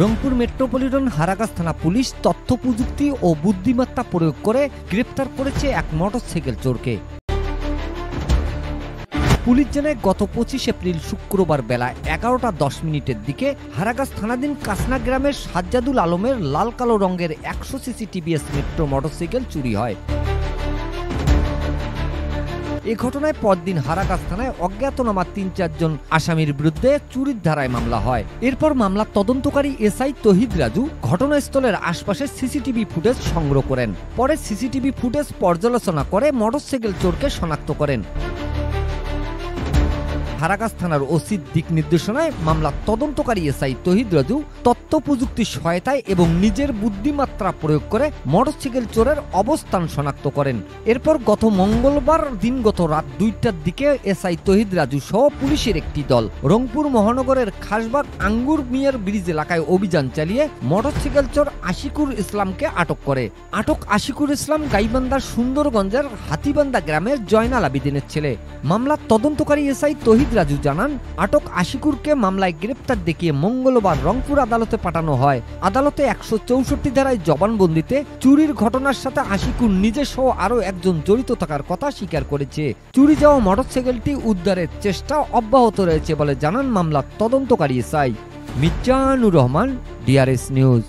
Rangpur metropolitan Haragach থানা police তথ্য প্রযুক্তি ও বুদ্ধিমত্তা প্রয়োগ করে গ্রেপ্তার করেছে এক মোটরসাইকেল চোরকে। পুলিশ জানায় গত 25 এপ্রিল শুক্রবার বেলা 11টা 10 দিকে হারাগাছ থানাধীন কাসনা গ্রামের সাজ্জাদুল আলমের লাল কালো রঙের 100 সিসি টিভিএস মেট্রো মোটরসাইকেল চুরি হয়। এ ঘটনায় পরদিন হারাগাছ থানায় অজ্ঞাতনামা 3-4 জন আসামির বিরুদ্ধে চুরির ধারায় মামলা হয়। এরপর মামলার তদন্তকারী এসআই তহিদ রাজু ঘটনাস্থলের আশপাশে সিসিটিভি ফুটেজ সংগ্রহ করেন। পরে সিসিটিভি ফুটেজ পর্যালোচনা করে মোটরসাইকেল চোরকে শনাক্ত করেন। হারাগাছ থানার ওসির দিক নির্দেশনায় মামলার তদন্তকারী এসআই তহিদ রাজু তথ্য প্রযুক্তির সহায়তায় এবং নিজের বুদ্ধিমাত্রা প্রয়োগ করে মোটরসাইকেল চোরের অবস্থান শনাক্ত করেন। এরপর গত মঙ্গলবার দিনগত রাত 2টার দিকে এসআই তহিদ রাজু সহ পুলিশের একটি দল রংপুর মহানগরের খাসবাগ আঙ্গুর মিয়ার ব্রিজ এলাকায় অভিযান চালিয়ে মোটরসাইকেল চোর আশিকুর ইসলামকে আটক করে। আটক আশিকুর ইসলাম গাইবান্ধার সুন্দরগঞ্জের হাতিবান্ধা গ্রামের জয়নাল আবিদিনের ছেলে। মামলার তদন্তকারী এসআই তহিদ রাজু জানান, আটক আশিকুরকে মামলায় গ্রেপ্তার দেখিয়ে মঙ্গলবার রংপুর আদালতে পাঠানো হয়। আদালতে 164 ধারায় জবানবন্দিতে চুরির ঘটনার সাথে আশিকুর নিজে সহ আরো একজন জড়িত থাকার কথা স্বীকার করেছে। চুরি যাওয়া মোটরসাইকেলটি উদ্ধারের চেষ্টা অব্যাহত রয়েছে বলে জানান মামলার তদন্তকারী SI. Mizanur Rahman, DRS news.